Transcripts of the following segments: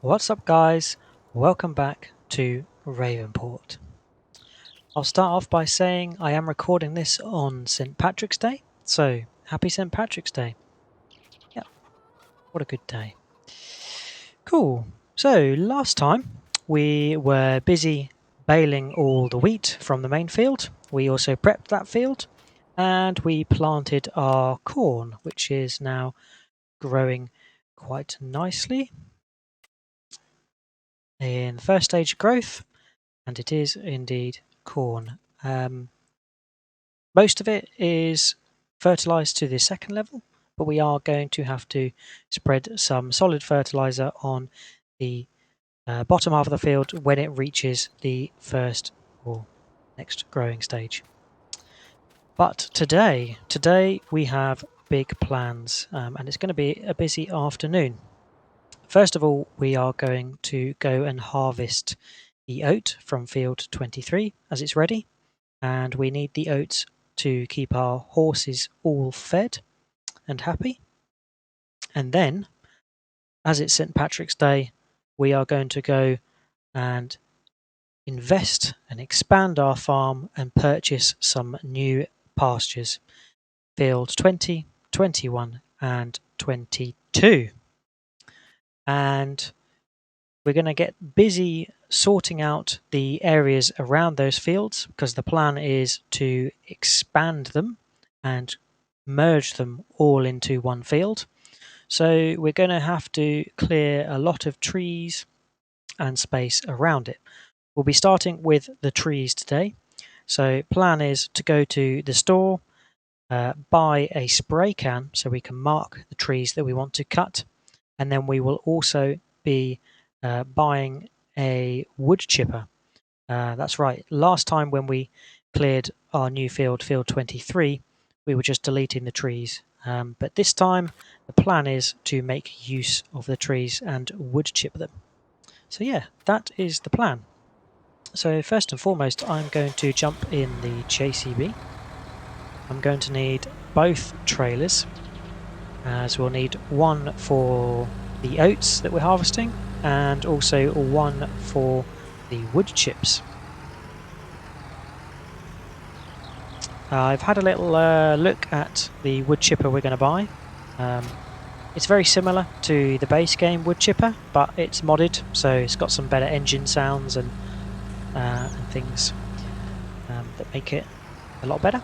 What's up guys, welcome back to Ravenport. I'll start off by saying I am recording this on St. Patrick's Day, so happy St. Patrick's Day. Yeah, what a good day. Cool, so last time we were busy baling all the wheat from the main field. We also prepped that field and we planted our corn, which is now growing quite nicely in the first stage of growth. And it is indeed corn. Most of it is fertilised to the second level, but we are going to have to spread some solid fertiliser on the bottom half of the field when it reaches the first or next growing stage. But today we have big plans, and it's going to be a busy afternoon. First of all, we are going to go and harvest the oat from field 23 as it's ready, and we need the oats to keep our horses all fed and happy. And then, as it's St. Patrick's Day, we are going to go and invest and expand our farm and purchase some new pastures, field 20, 21 and 22. And we're going to get busy sorting out the areas around those fields, because the plan is to expand them and merge them all into one field. So we're going to have to clear a lot of trees and space around it. We'll be starting with the trees today. So plan is to go to the store, buy a spray can so we can mark the trees that we want to cut, and then we will also be buying a wood chipper. That's right, last time when we cleared our new field, field 23, we were just deleting the trees. But this time the plan is to make use of the trees and wood chip them. So yeah, that is the plan. So first and foremost, I'm going to jump in the JCB. I'm going to need both trailers, as we'll need one for the oats that we're harvesting and also one for the wood chips. I've had a little look at the wood chipper we're going to buy. It's very similar to the base game wood chipper, but it's modded, so it's got some better engine sounds and things that make it a lot better.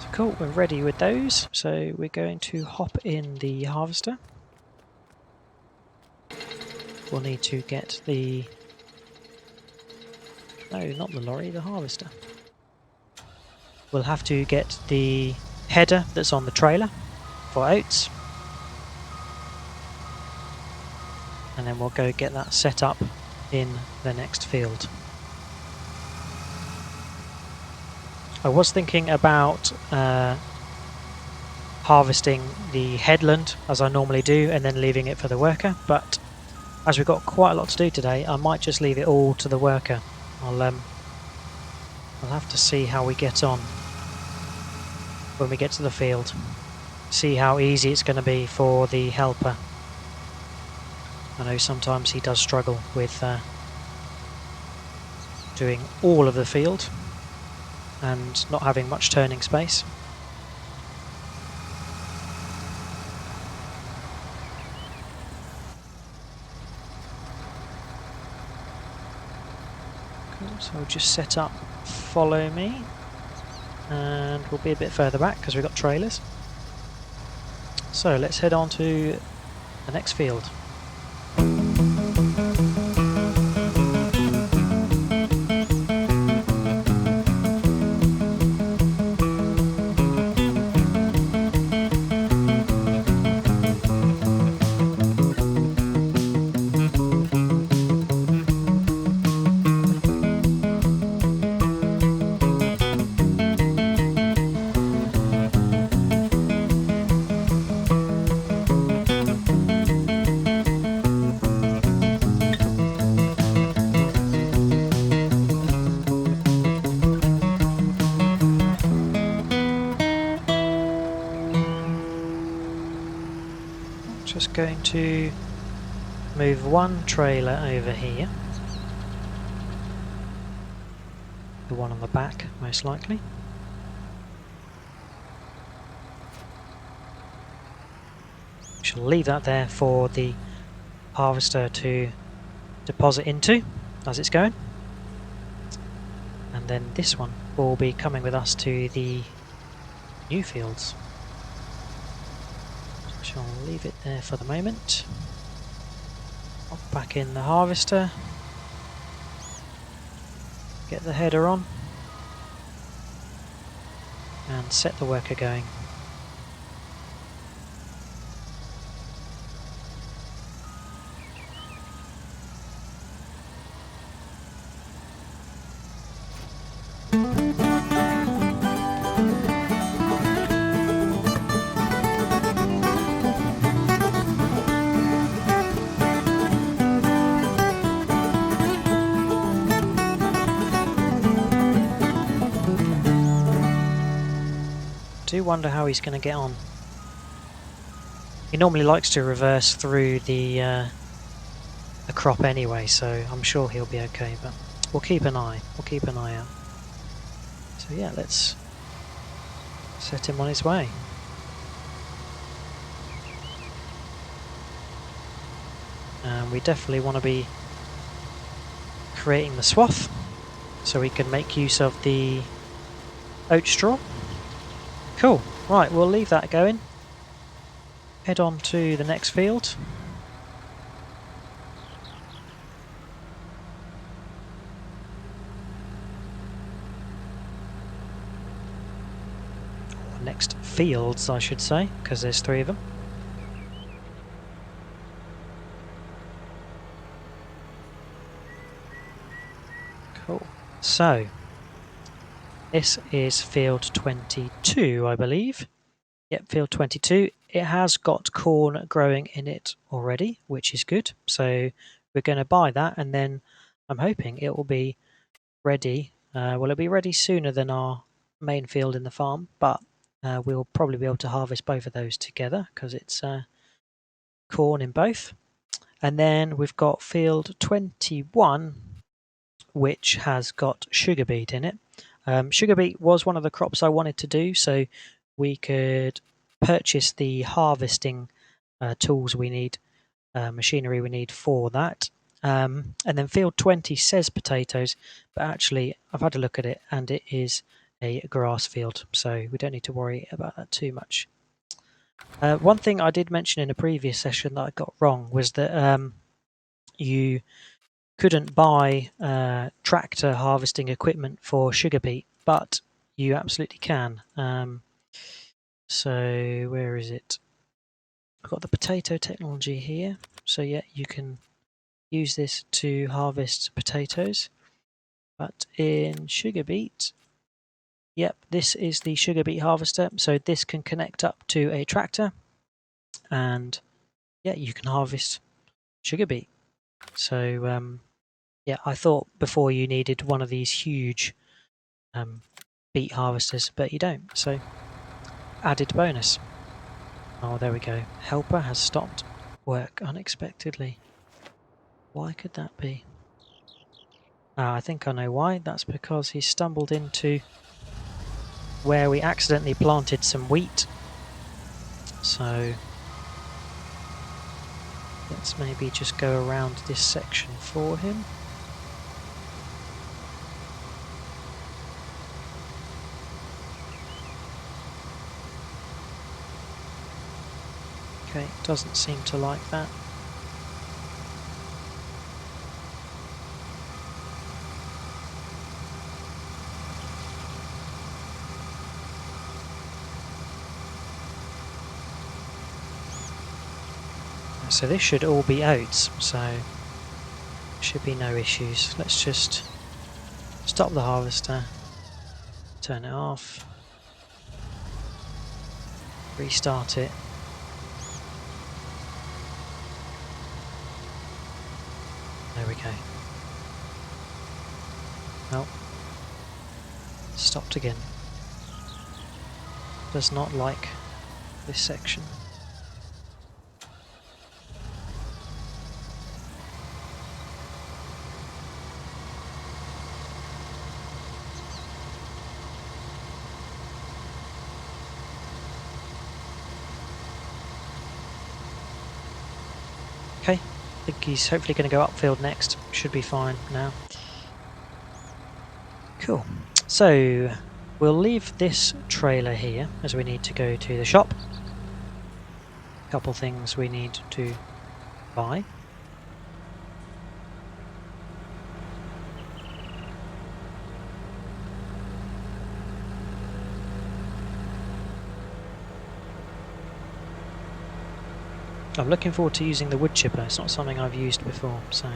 So cool, we're ready with those. So we're going to hop in the harvester. We'll need to get the... no, not the lorry, the harvester. We'll have to get the header that's on the trailer for oats. And then we'll go get that set up in the next field. I was thinking about harvesting the headland as I normally do and then leaving it for the worker, but as we've got quite a lot to do today, I might just leave it all to the worker. I'll have to see how we get on when we get to the field. See how easy it's going to be for the helper. I know sometimes he does struggle with doing all of the field and not having much turning space. Cool, so we'll just set up follow me, and we'll be a bit further back because we've got trailers. So let's head on to the next field. Just going to move one trailer over here. The one on the back, most likely. Shall leave that there for the harvester to deposit into as it's going. And then this one will be coming with us to the new fields. So shall leave it there for the moment. Pop back in the harvester. Get the header on. And set the worker going. I do wonder how he's going to get on. He normally likes to reverse through the crop anyway, so I'm sure he'll be okay, but we'll keep an eye. We'll keep an eye out. So yeah, let's set him on his way. And we definitely want to be creating the swath so we can make use of the oat straw. Cool, right, we'll leave that going. Head on to the next field. Or next fields, I should say, because there's 3 of them. Cool, so this is field 22, I believe. Yep, field 22. It has got corn growing in it already, which is good. So we're going to buy that, and then I'm hoping it will be ready. Well, it'll be ready sooner than our main field in the farm, but we'll probably be able to harvest both of those together because it's corn in both. And then we've got field 21, which has got sugar beet in it. Sugar beet was one of the crops I wanted to do, so we could purchase the harvesting tools we need, machinery we need for that. And then field 20 says potatoes, but actually I've had a look at it and it is a grass field, so we don't need to worry about that too much. One thing I did mention in a previous session that I got wrong was that you couldn't buy tractor harvesting equipment for sugar beet, but you absolutely can. So where is it? I've got the potato technology here. So yeah, you can use this to harvest potatoes. But in sugar beet, yep, this is the sugar beet harvester. So this can connect up to a tractor, and yeah, you can harvest sugar beet. So yeah, I thought before you needed one of these huge beet harvesters, but you don't. So added bonus. Oh, there we go. Helper has stopped work unexpectedly. Why could that be? I think I know why. That's because he stumbled into where we accidentally planted some wheat. So let's maybe just go around this section for him. Okay, doesn't seem to like that. So this should all be oats, so should be no issues. Let's just stop the harvester, turn it off, restart it. There we go. Oh, stopped again. Does not like this section. I think he's hopefully going to go upfield next. Should be fine now. Cool. So we'll leave this trailer here as we need to go to the shop. A couple things we need to buy. I'm looking forward to using the wood chipper. It's not something I've used before, so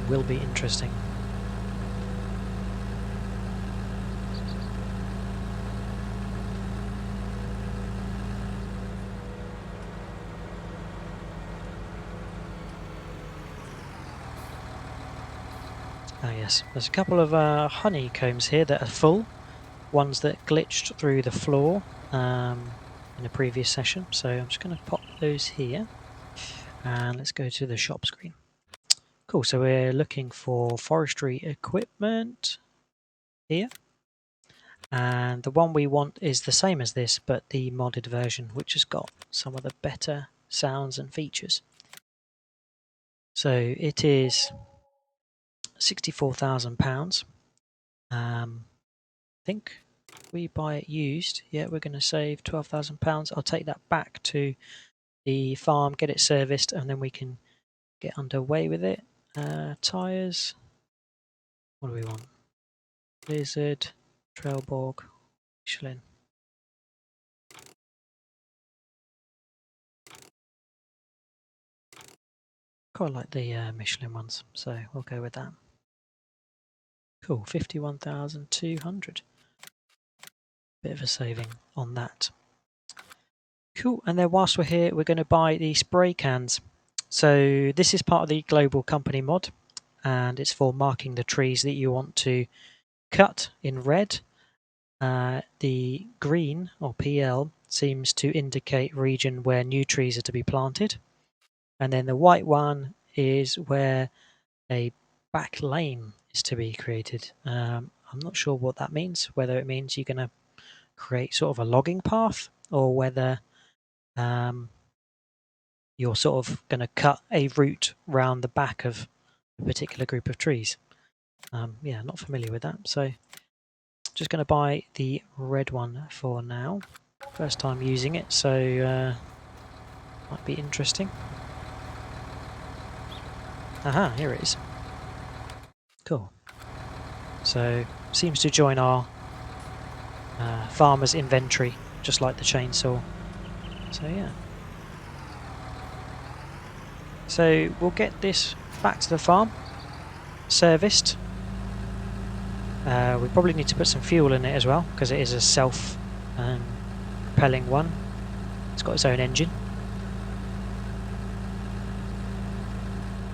will be interesting. Ah yes, there's a couple of honeycombs here that are full, ones that glitched through the floor in a previous session, so I'm just going to pop those here and let's go to the shop screen. Cool, so we're looking for forestry equipment here, and the one we want is the same as this but the modded version, which has got some of the better sounds and features. So it is £64,000. I think we buy it used, yeah, we're going to save £12,000. I'll take that back to the farm, get it serviced, and then we can get underway with it. Tyres, what do we want? Lizard, Trailborg, Michelin. Quite like the Michelin ones, so we'll go with that. Cool, 51,200. Bit of a saving on that. Cool, and then whilst we're here, we're going to buy the spray cans. So this is part of the global company mod, and it's for marking the trees that you want to cut in red. The green, or PL, seems to indicate region where new trees are to be planted. And then the white one is where a back lane is to be created. I'm not sure what that means, whether it means you're going to create sort of a logging path, or whether you're sort of going to cut a route round the back of a particular group of trees. Yeah, not familiar with that, so just going to buy the red one for now. First time using it, so might be interesting. Aha, here it is. Cool. So seems to join our farmer's inventory, just like the chainsaw. So yeah. So we'll get this back to the farm, serviced. We probably need to put some fuel in it as well, because it is a self-propelling one. It's got its own engine.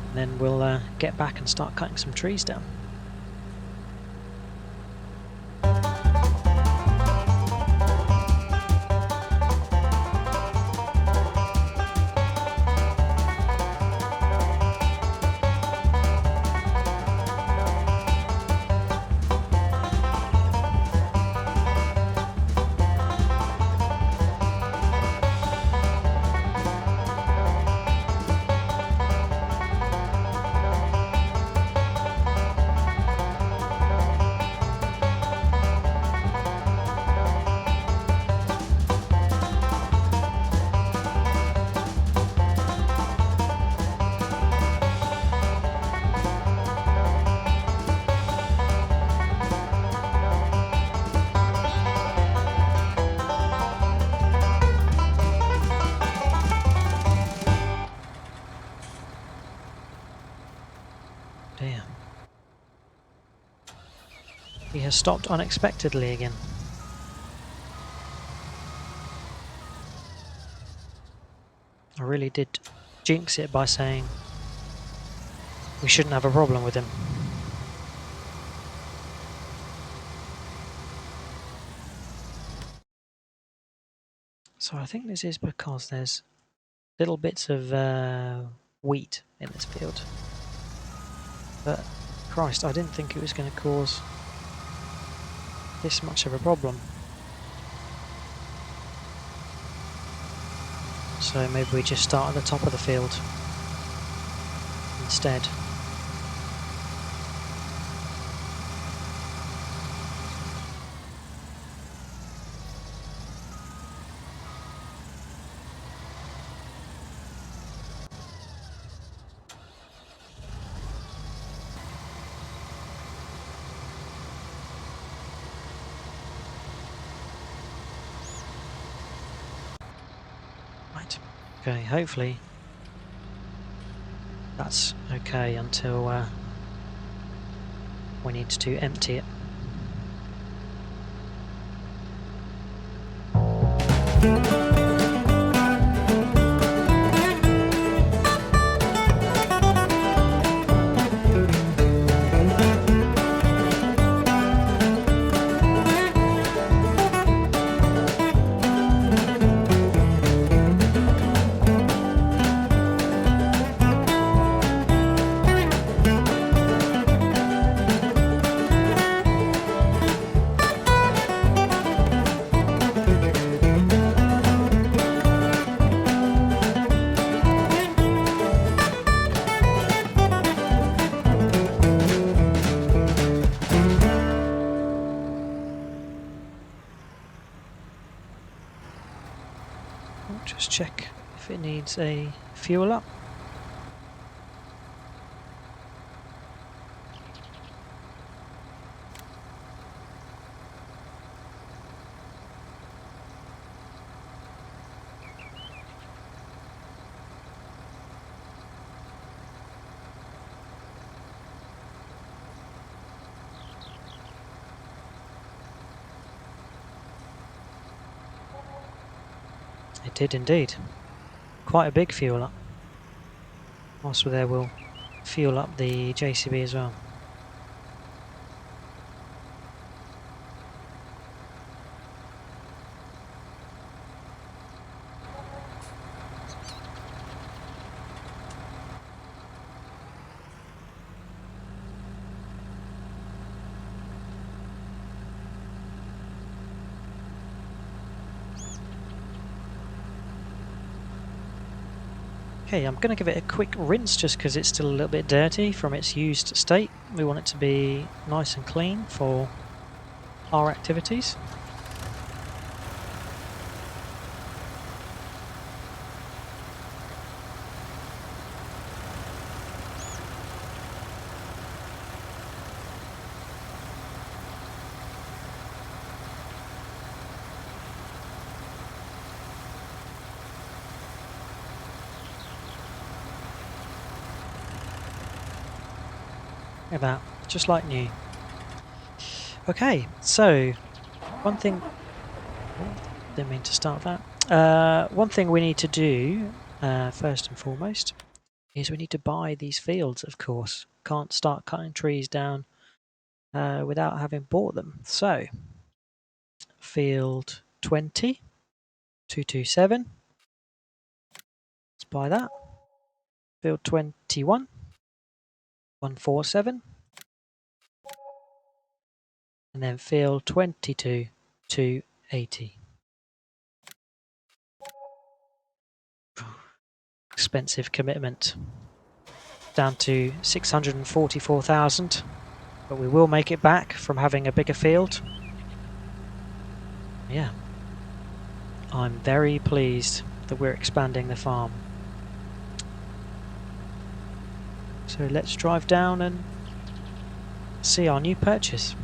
And then we'll get back and start cutting some trees down. Damn. He has stopped unexpectedly again. I really did jinx it by saying we shouldn't have a problem with him. So I think this is because there's little bits of wheat in this field. But Christ, I didn't think it was going to cause this much of a problem. So maybe we just start at the top of the field instead. Right, okay, hopefully that's okay until we need to empty it. Just check if it needs a fuel up. It did indeed. Quite a big fuel up. Whilst we're there, we'll fuel up the JCB as well. Okay, I'm going to give it a quick rinse just because it's still a little bit dirty from its used state. We want it to be nice and clean for our activities. Look at that, just like new. Okay, so one thing, didn't mean to start that. One thing we need to do, first and foremost, is we need to buy these fields, of course. Can't start cutting trees down without having bought them. So, field 20, 227, let's buy that. Field 21, 147, and then field 22, 280. Expensive commitment. Down to 644,000, but we will make it back from having a bigger field. Yeah, I'm very pleased that we're expanding the farm. So let's drive down and see our new purchase.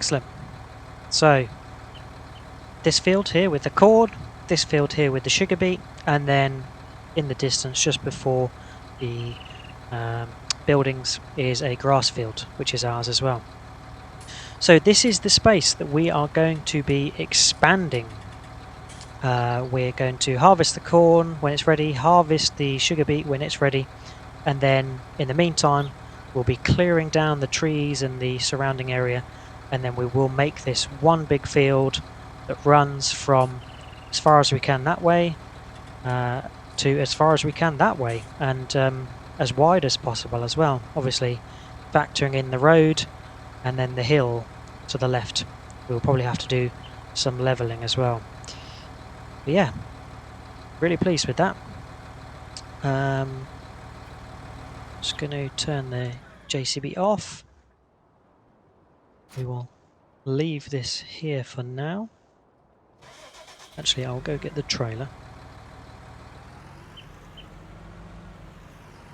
Excellent. So this field here with the corn, this field here with the sugar beet, and then in the distance just before the buildings is a grass field, which is ours as well. So this is the space that we are going to be expanding. We're going to harvest the corn when it's ready, harvest the sugar beet when it's ready, and then in the meantime we'll be clearing down the trees and the surrounding area, and then we will make this one big field that runs from as far as we can that way to as far as we can that way, and as wide as possible as well, obviously factoring in the road and then the hill to the left. We'll probably have to do some levelling as well. But yeah, really pleased with that. Just going to turn the JCB off. We will leave this here for now. Actually, I'll go get the trailer,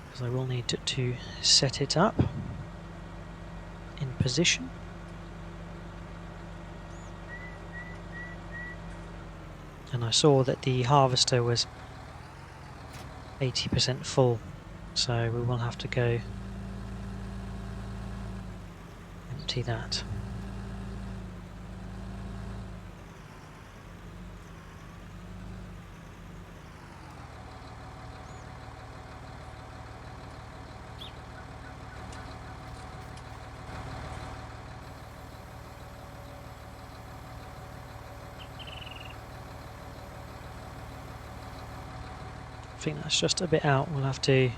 because I will need to set it up in position. And I saw that the harvester was 80% full, so we will have to go empty that. I think that's just a bit out. We'll have to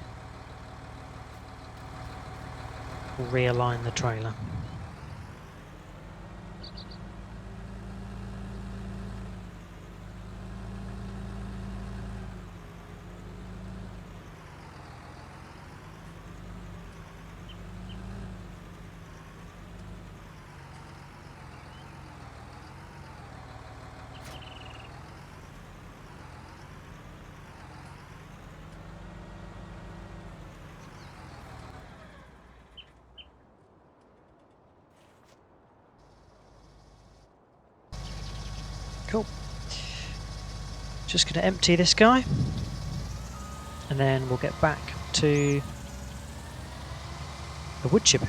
realign the trailer. Cool. Just going to empty this guy, and then we'll get back to the wood chip.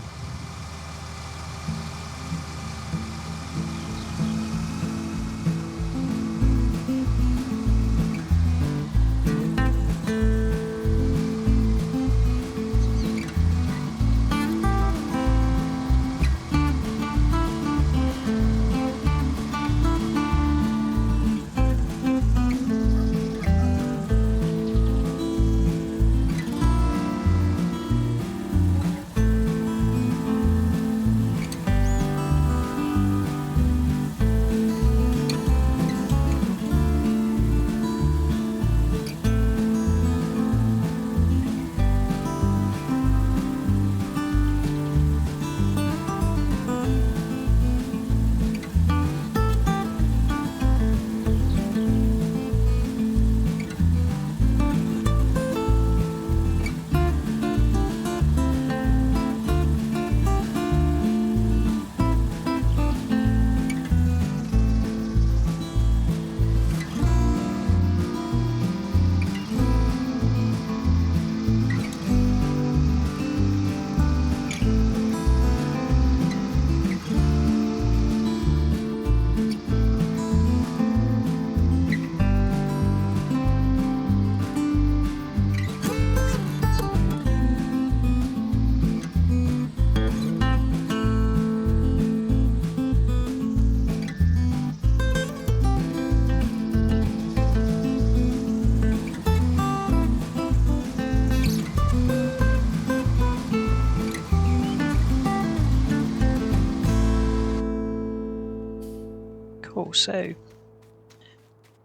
Cool, so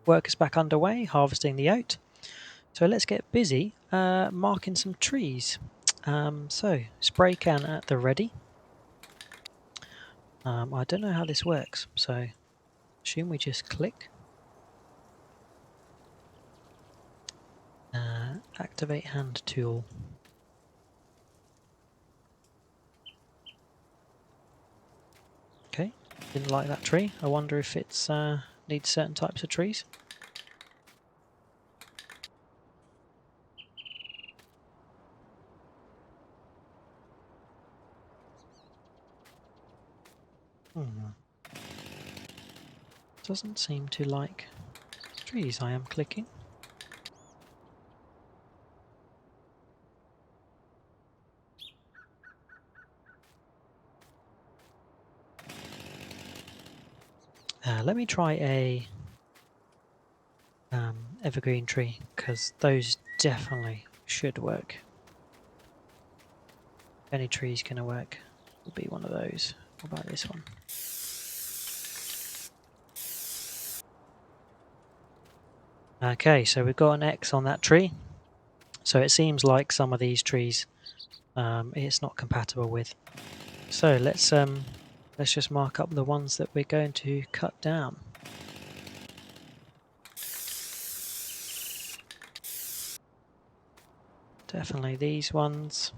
work is back underway, harvesting the oat. So let's get busy marking some trees. So spray can at the ready. I don't know how this works, so assume we just click. Activate hand tool. Okay, Didn't like that tree. I wonder if it's needs certain types of trees. Doesn't seem to like trees I am clicking. Let me try a evergreen tree, because those definitely should work. If any tree's going to work, will be one of those. What about this one? Okay, so we've got an X on that tree. So it seems like some of these trees it's not compatible with. So let's just mark up the ones that we're going to cut down. Definitely these ones.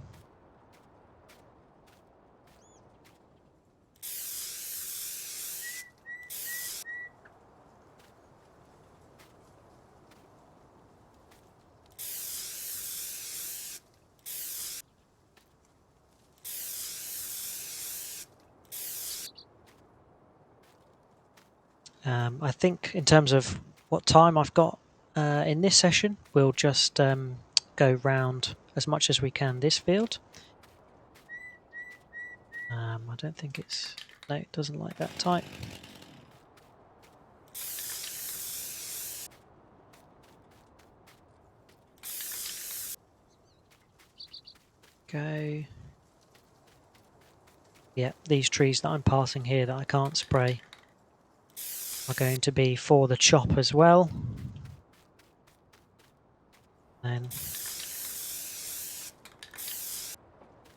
I think in terms of what time I've got in this session, we'll just go round as much as we can this field. I don't think it's... no, it doesn't like that type. Go. Yeah, these trees that I'm passing here that I can't spray are going to be for the chop as well. Then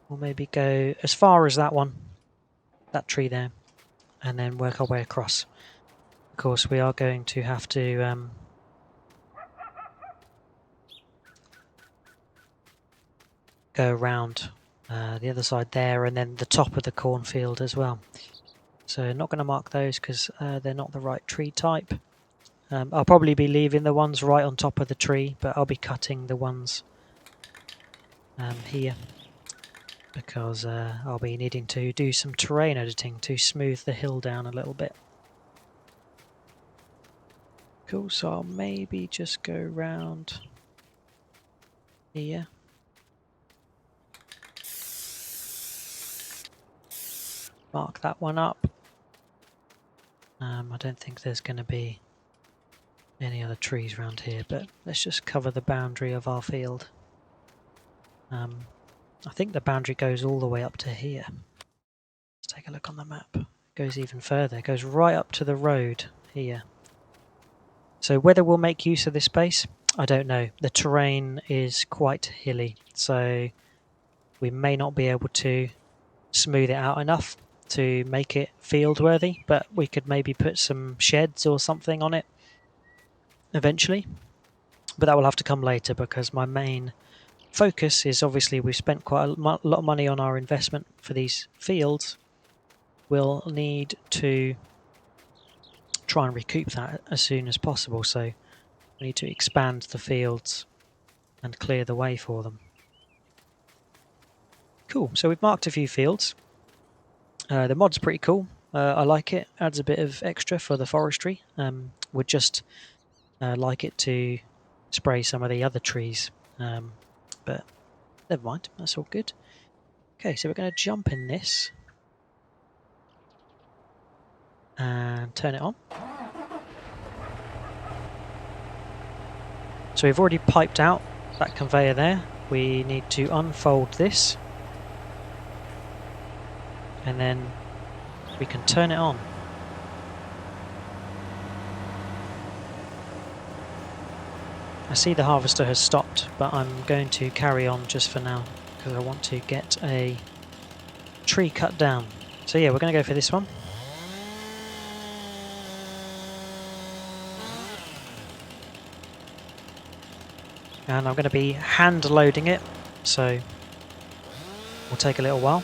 we'll maybe go as far as that one, that tree there, and then work our way across. Of course, we are going to have to go around the other side there, and then the top of the cornfield as well. So not going to mark those because they're not the right tree type. I'll probably be leaving the ones right on top of the tree, but I'll be cutting the ones here, because I'll be needing to do some terrain editing to smooth the hill down a little bit. Cool, so I'll maybe just go round here. Mark that one up. I don't think there's going to be any other trees around here, but let's just cover the boundary of our field. I think the boundary goes all the way up to here. Let's take a look on the map. It goes even further. It goes right up to the road here. So whether we'll make use of this space, I don't know. The terrain is quite hilly, so we may not be able to smooth it out enough to make it field worthy, but we could maybe put some sheds or something on it eventually. But that will have to come later, because my main focus is, obviously we've spent quite a lot of money on our investment for these fields. We'll need to try and recoup that as soon as possible, so we need to expand the fields and clear the way for them. Cool, so we've marked a few fields. The mod's pretty cool. I like it. Adds a bit of extra for the forestry. Would just like it to spray some of the other trees, but never mind, that's all good. Okay, so we're going to jump in this and turn it on. So we've already piped out that conveyor there. We need to unfold this, and then we can turn it on. I see the harvester has stopped, but I'm going to carry on just for now because I want to get a tree cut down. So yeah, we're going to go for this one. And I'm going to be hand loading it, so will take a little while.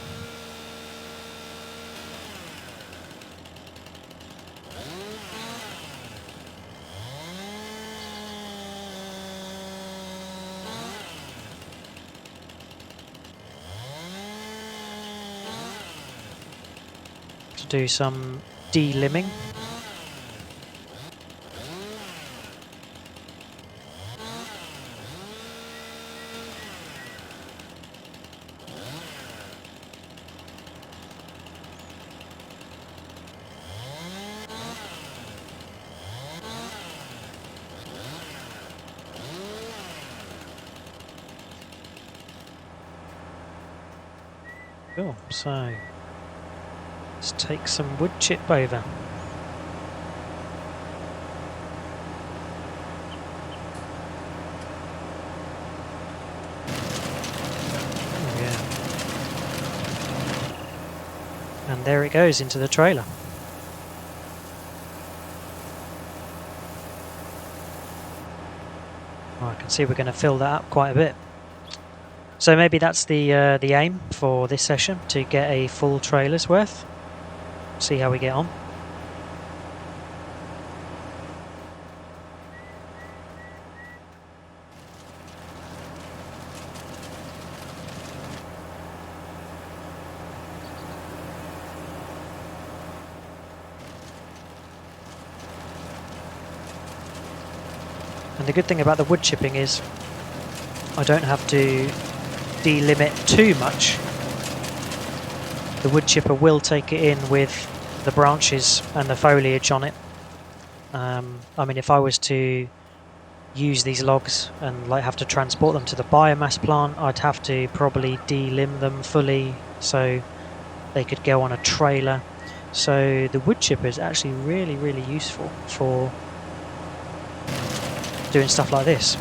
to do some de-limbing. Cool, so let's take some wood chip over. Oh yeah. And there it goes into the trailer. Well, I can see we're going to fill that up quite a bit. So maybe that's the aim for this session, to get a full trailer's worth. See how we get on. And the good thing about the wood chipping is I don't have to delimit too much. The wood chipper will take it in with the branches and the foliage on it. I mean, if I was to use these logs and like have to transport them to the biomass plant, I'd have to probably delimb them fully so they could go on a trailer. So the wood chipper is actually really, really useful for doing stuff like this.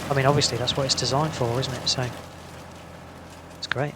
I mean, obviously that's what it's designed for, isn't it? So it's great.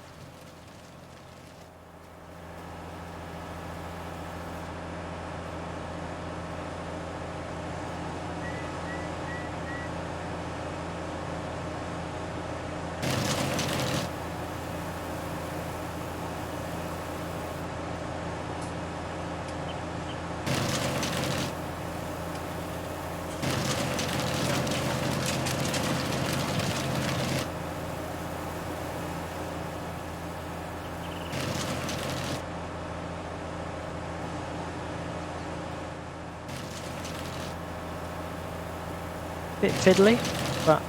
Bit fiddly, but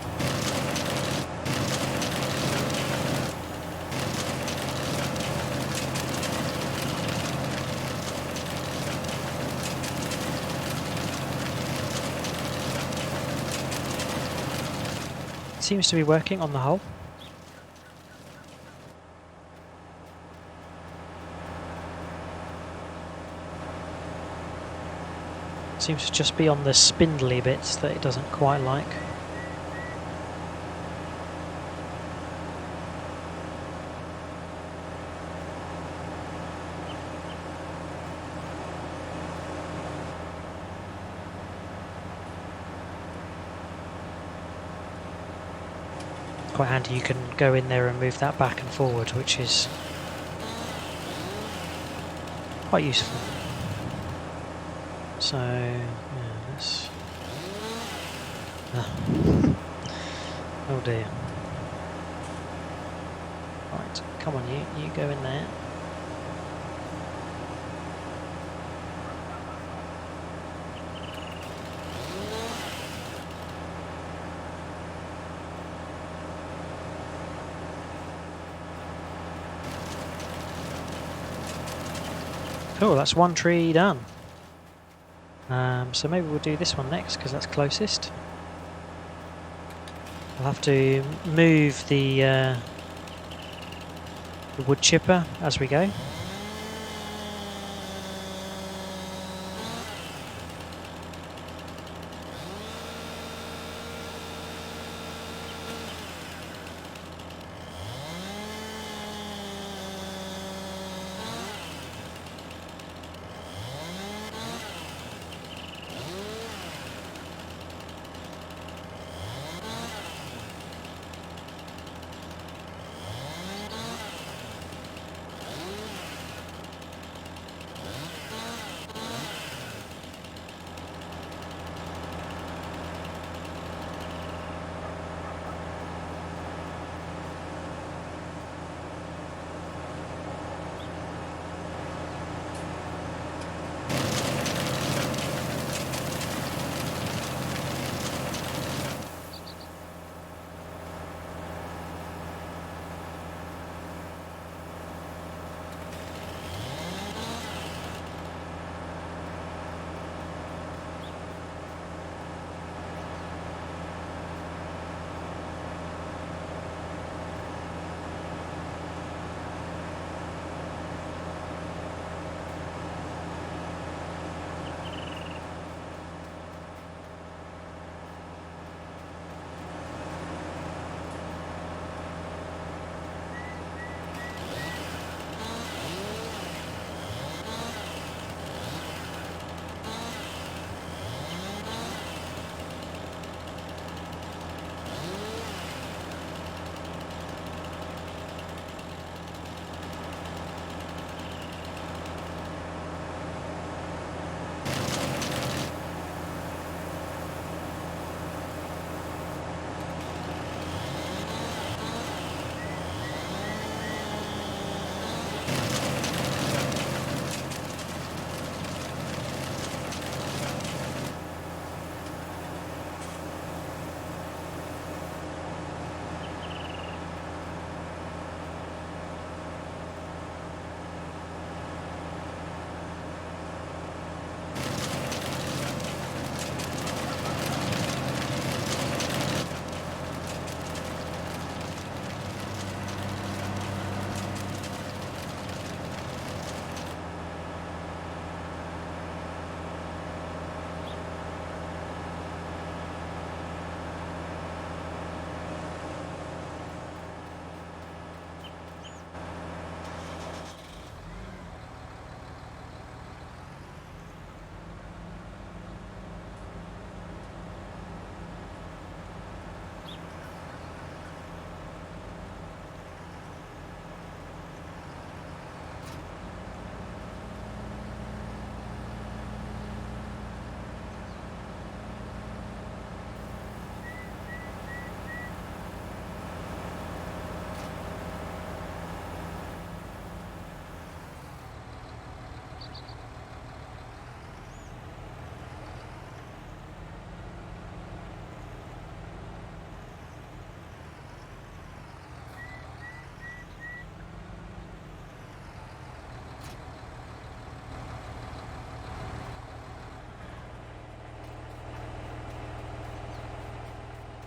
it seems to be working on the whole. Seems to just be on the spindly bits that it doesn't quite like. Quite handy, you can go in there and move that back and forward, which is quite useful. So, yeah, let's... Oh dear. Right, come on, you go in there. Cool, that's one tree done. So maybe we'll do this one next because that's closest. We'll have to move the wood chipper as we go.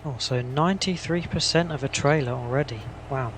Oh, so 93% of a trailer already. Wow.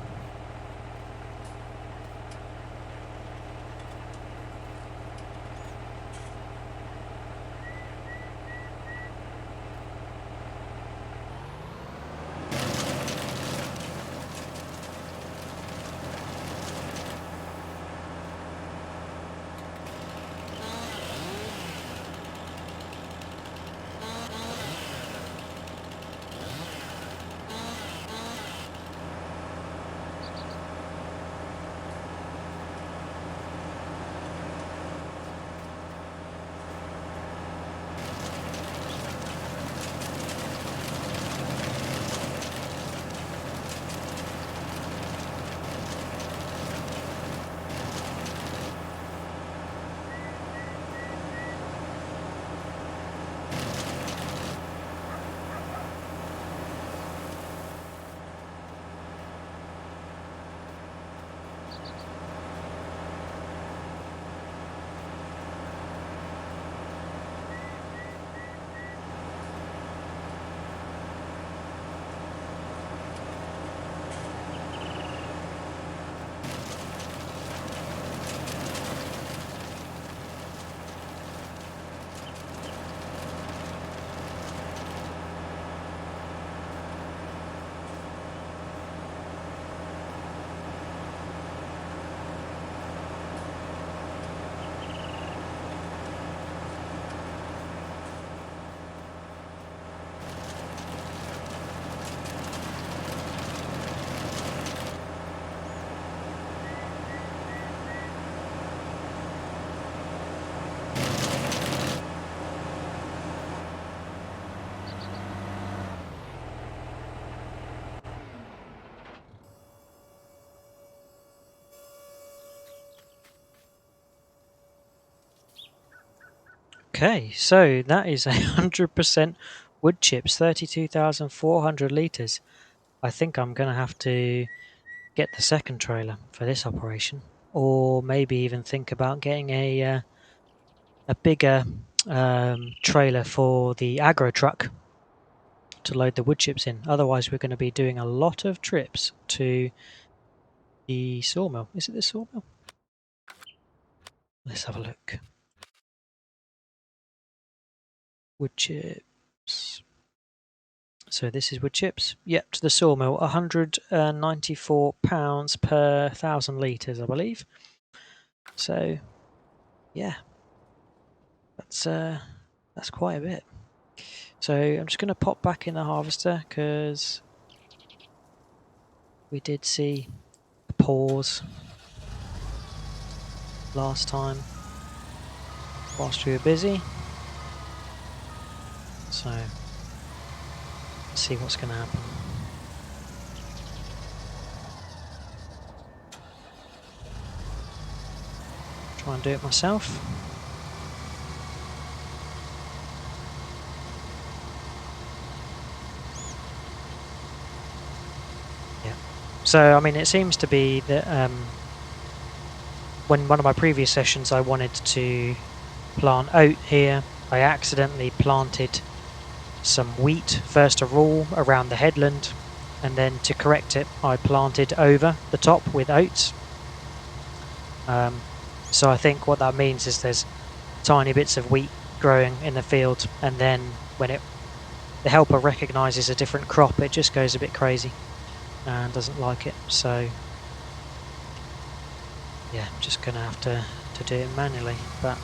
Okay, so that is 100% wood chips, 32,400 litres. I think I'm going to have to get the second trailer for this operation, or maybe even think about getting a bigger trailer for the agro truck to load the wood chips in. Otherwise, we're going to be doing a lot of trips to the sawmill. Is it the sawmill? Let's have a look. Wood chips. So this is wood chips. Yep, to the sawmill. £194 per 1,000 litres, I believe. So, yeah, that's quite a bit. So I'm just going to pop back in the harvester because we did see a pause last time whilst we were busy. So let's see what's going to happen. Try and do it myself. Yeah. So I mean, it seems to be that when one of my previous sessions I wanted to plant oat here, I accidentally planted some wheat first of all around the headland, and then to correct it I planted over the top with oats. So I think what that means is there's tiny bits of wheat growing in the field, and then when the helper recognises a different crop, it just goes a bit crazy and doesn't like it. So yeah, I'm just gonna have to do it manually, but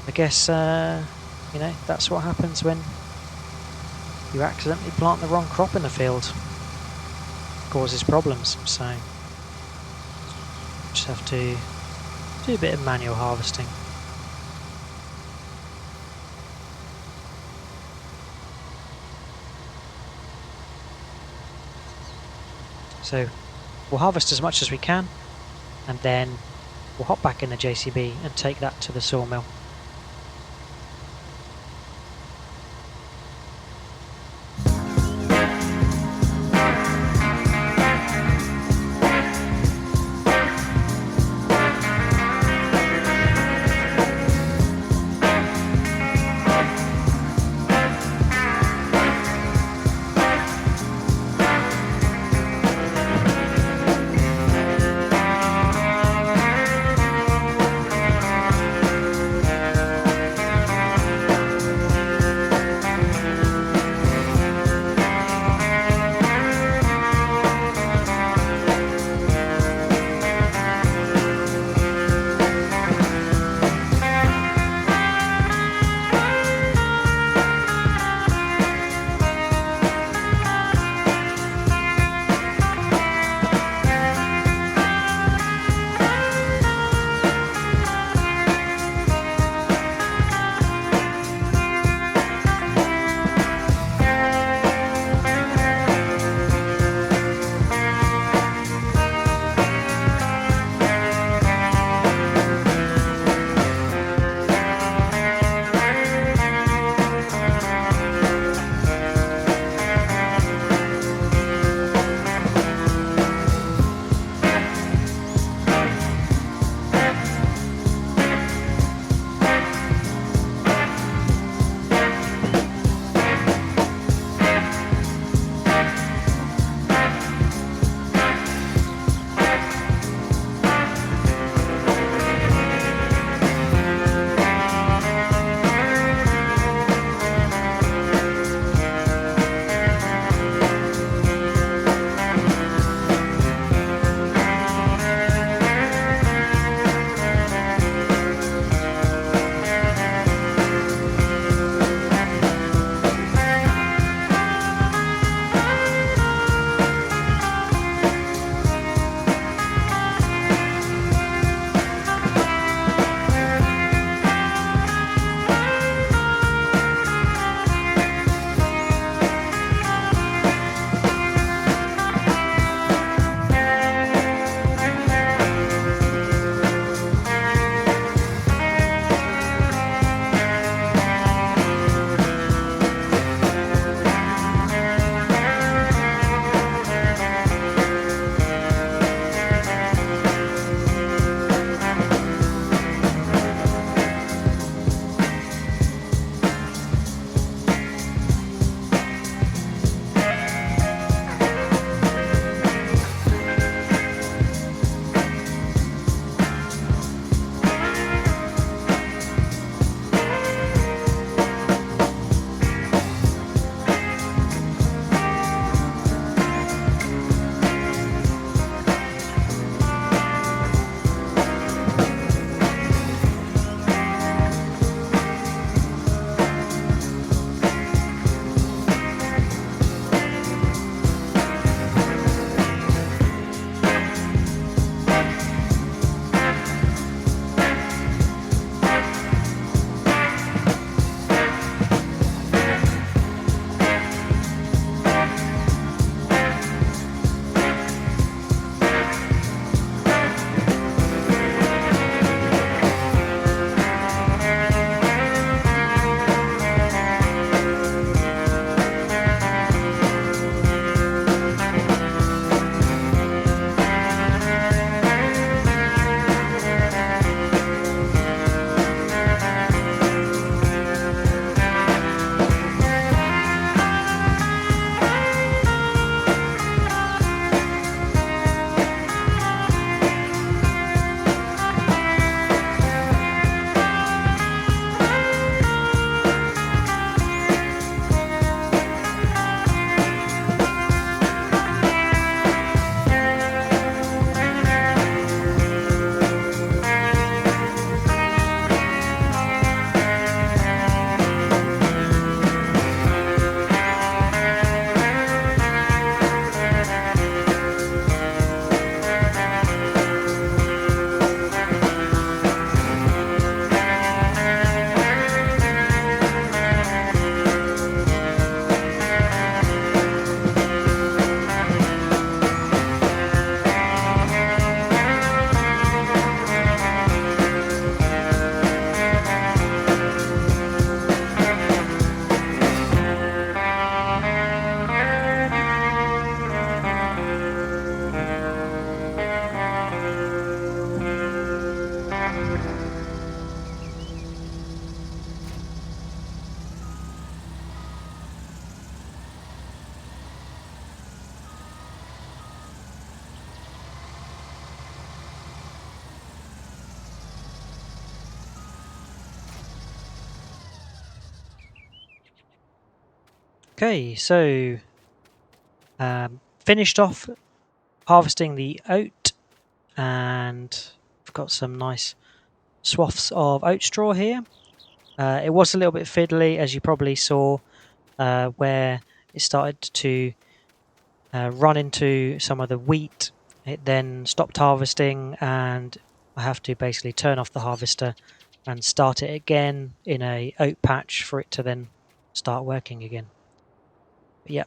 I guess you know, that's what happens when you accidentally plant the wrong crop in the field. It causes problems, so just have to do a bit of manual harvesting. So we'll harvest as much as we can, and then we'll hop back in the JCB and take that to the sawmill. Okay, so finished off harvesting the oat, and I've got some nice swaths of oat straw here. It was a little bit fiddly, as you probably saw, where it started to run into some of the wheat. It then stopped harvesting, and I have to basically turn off the harvester and start it again in a oat patch for it to then start working again. But yeah,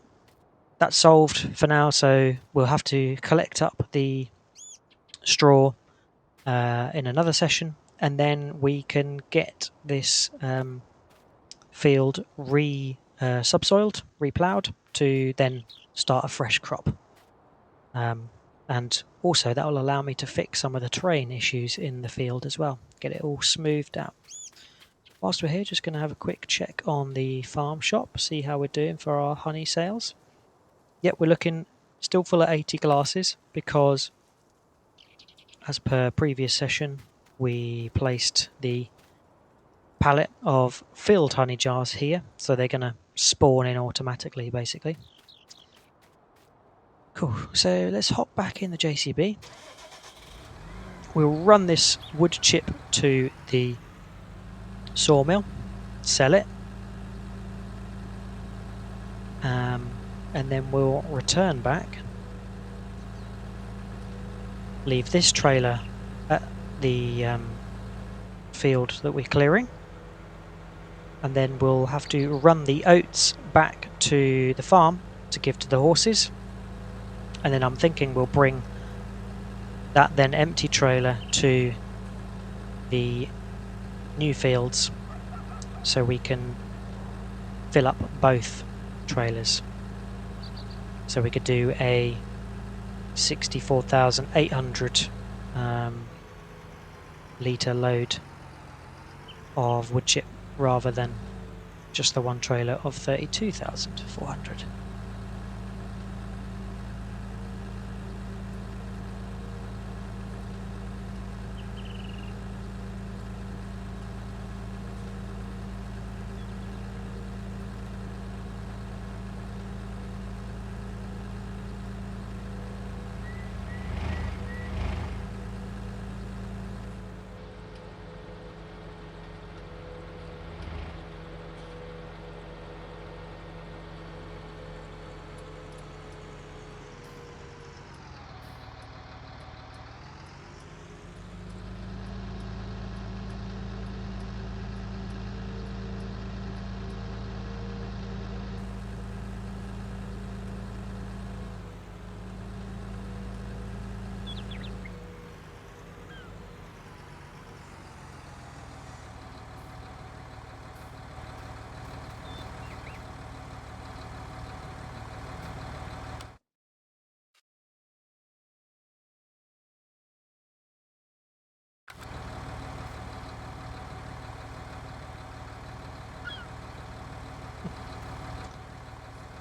that's solved for now, so we'll have to collect up the straw in another session, and then we can get this field subsoiled, reploughed, to then start a fresh crop. And also that will allow me to fix some of the terrain issues in the field as well, get it all smoothed out. Whilst we're here, just going to have a quick check on the farm shop, see how we're doing for our honey sales. Yep, we're looking still full at 80 glasses because, as per previous session, we placed the pallet of filled honey jars here, so they're going to spawn in automatically, basically. Cool, so let's hop back in the JCB. We'll run this wood chip to the sawmill, sell it, and then we'll return back, leave this trailer at the field that we're clearing, and then we'll have to run the oats back to the farm to give to the horses, and then I'm thinking we'll bring that then empty trailer to the new fields so we can fill up both trailers. So we could do a 64,800 litre load of wood chip rather than just the one trailer of 32,400.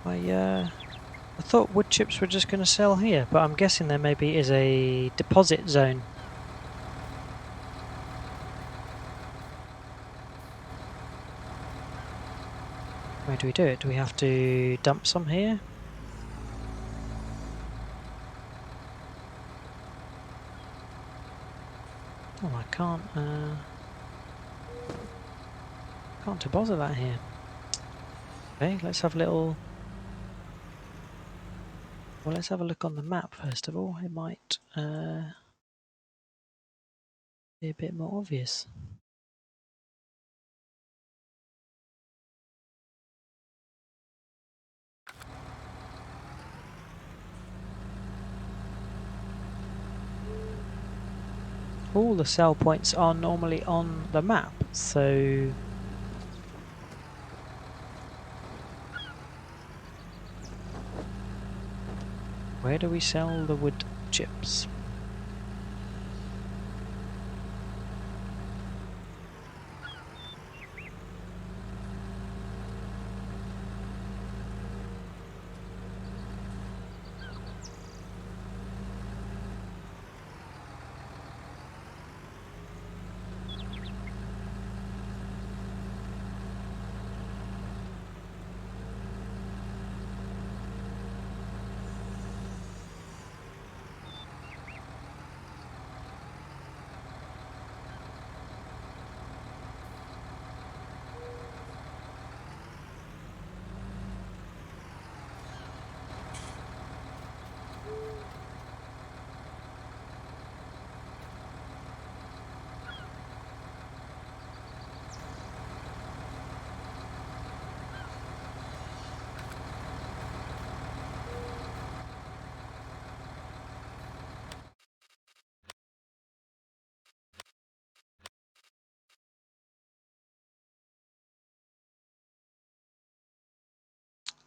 I thought wood chips were just going to sell here, but I'm guessing there maybe is a deposit zone. Where do we do it? Do we have to dump some here? Oh, I can't deposit that here. Okay, let's have a little... Well, let's have a look on the map first of all. It might be a bit more obvious. All the sell points are normally on the map, so... Where do we sell the wood chips?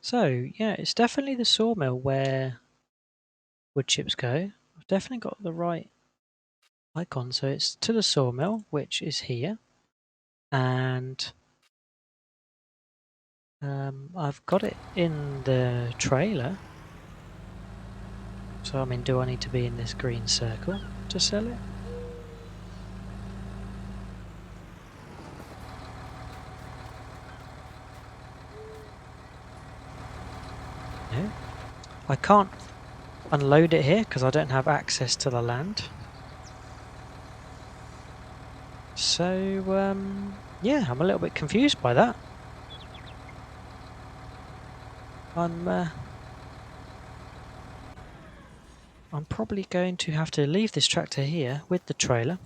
So, yeah, it's definitely the sawmill where wood chips go. I've definitely got the right icon. So it's to the sawmill, which is here. And I've got it in the trailer. So, I mean, do I need to be in this green circle to sell it? No. I can't unload it here because I don't have access to the land. So, yeah, I'm a little bit confused by that. I'm probably going to have to leave this tractor here with the trailer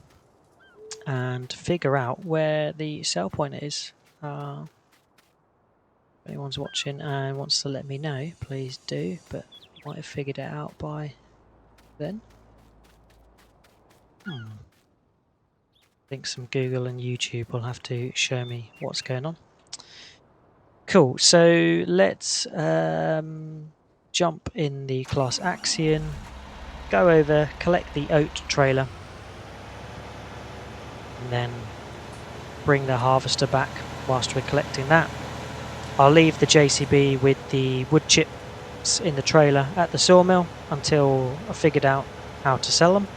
and figure out where the sell point is. If anyone's watching and wants to let me know, please do, but might have figured it out by then. I think some Google and YouTube will have to show me what's going on. Cool, so let's jump in the class Axion, go over, collect the oat trailer, and then bring the harvester back whilst we're collecting that. I'll leave the JCB with the wood chips in the trailer at the sawmill until I've figured out how to sell them.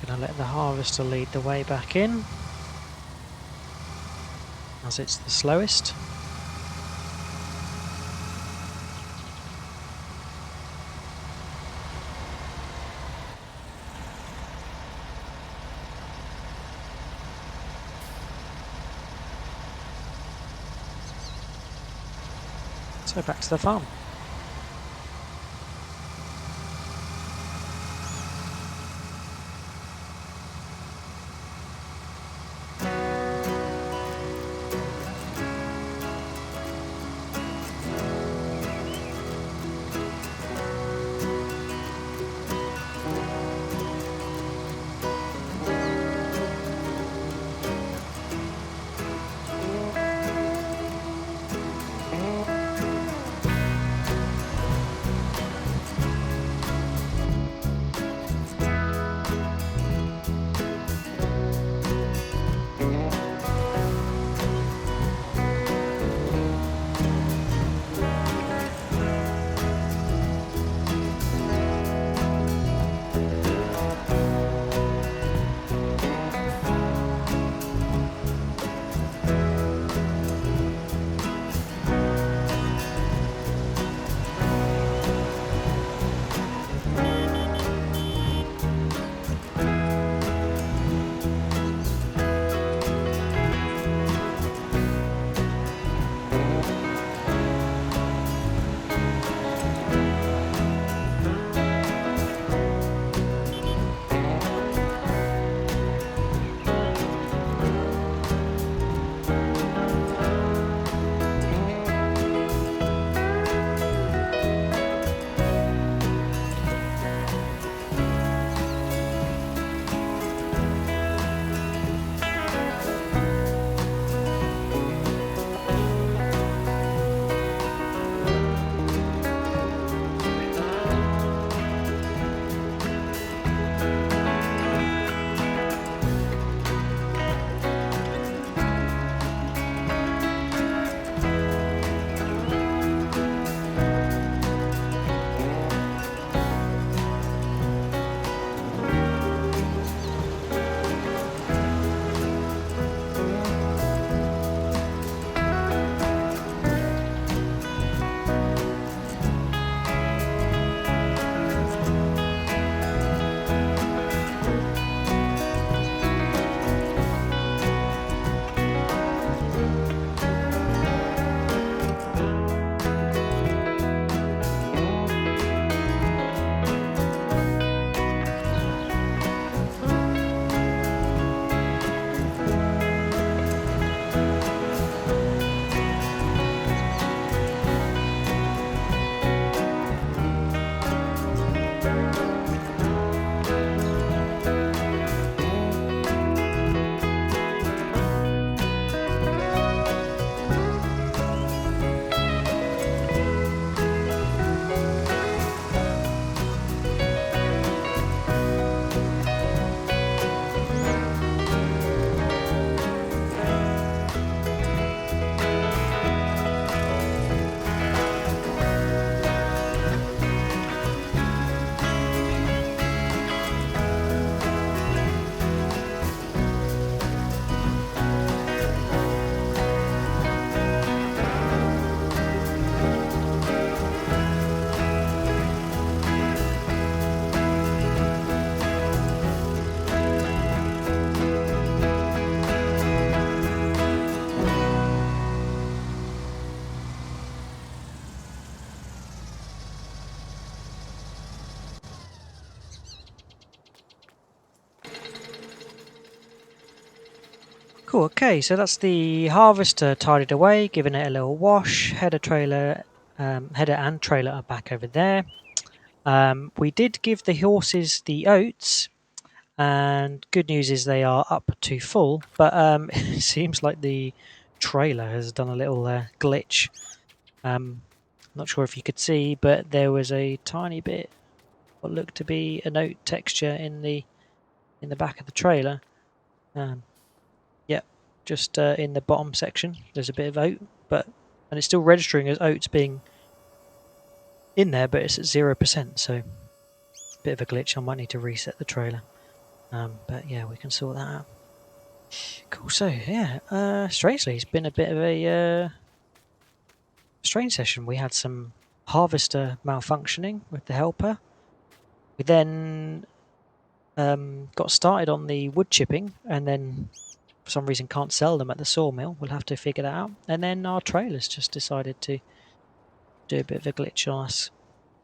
Gonna let the harvester lead the way back in, as it's the slowest. So back to the farm. Cool, okay, so that's the harvester tidied away, giving it a little wash. Header and trailer are back over there. We did give the horses the oats, and good news is they are up to full, but it seems like the trailer has done a little glitch. Not sure if you could see, but there was a tiny bit what looked to be an oat texture in the back of the trailer. Yeah, just in the bottom section, there's a bit of oat, and it's still registering as oats being in there, but it's at 0%, so bit of a glitch. I might need to reset the trailer. But yeah, we can sort that out. Cool. So yeah, strangely, it's been a bit of a strange session. We had some harvester malfunctioning with the helper. We then got started on the wood chipping, and then for some reason can't sell them at the sawmill. We'll have to figure that out. And then our trailers just decided to do a bit of a glitch on us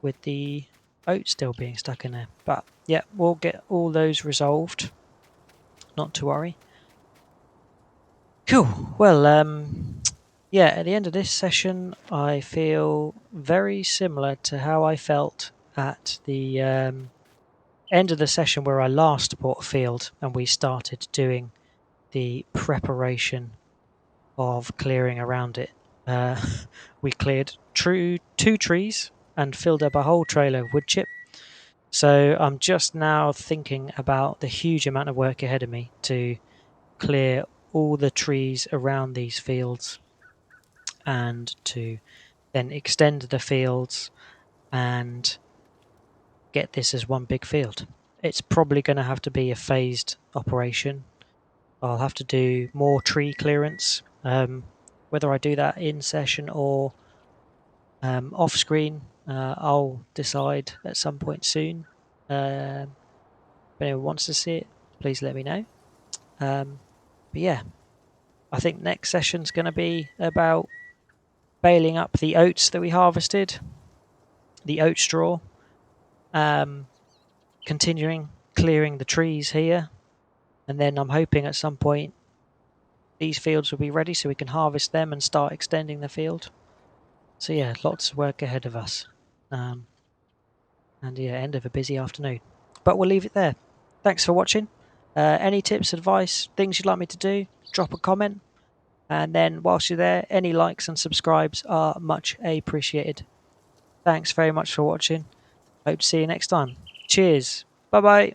with the oat still being stuck in there. But yeah, we'll get all those resolved. Not to worry. Cool. Well, yeah, at the end of this session, I feel very similar to how I felt at the end of the session where I last bought a field and we started doing the preparation of clearing around it. We cleared two trees and filled up a whole trailer of wood chip. So I'm just now thinking about the huge amount of work ahead of me to clear all the trees around these fields and to then extend the fields and get this as one big field. It's probably going to have to be a phased operation. I'll have to do more tree clearance. Whether I do that in session or off screen, I'll decide at some point soon. If anyone wants to see it, please let me know. But yeah, I think next session's going to be about baling up the oats that we harvested, the oat straw, continuing clearing the trees here, and then I'm hoping at some point these fields will be ready so we can harvest them and start extending the field. So yeah, lots of work ahead of us. And yeah, end of a busy afternoon. But we'll leave it there. Thanks for watching. Any tips, advice, things you'd like me to do, drop a comment. And then whilst you're there, any likes and subscribes are much appreciated. Thanks very much for watching. Hope to see you next time. Cheers. Bye bye.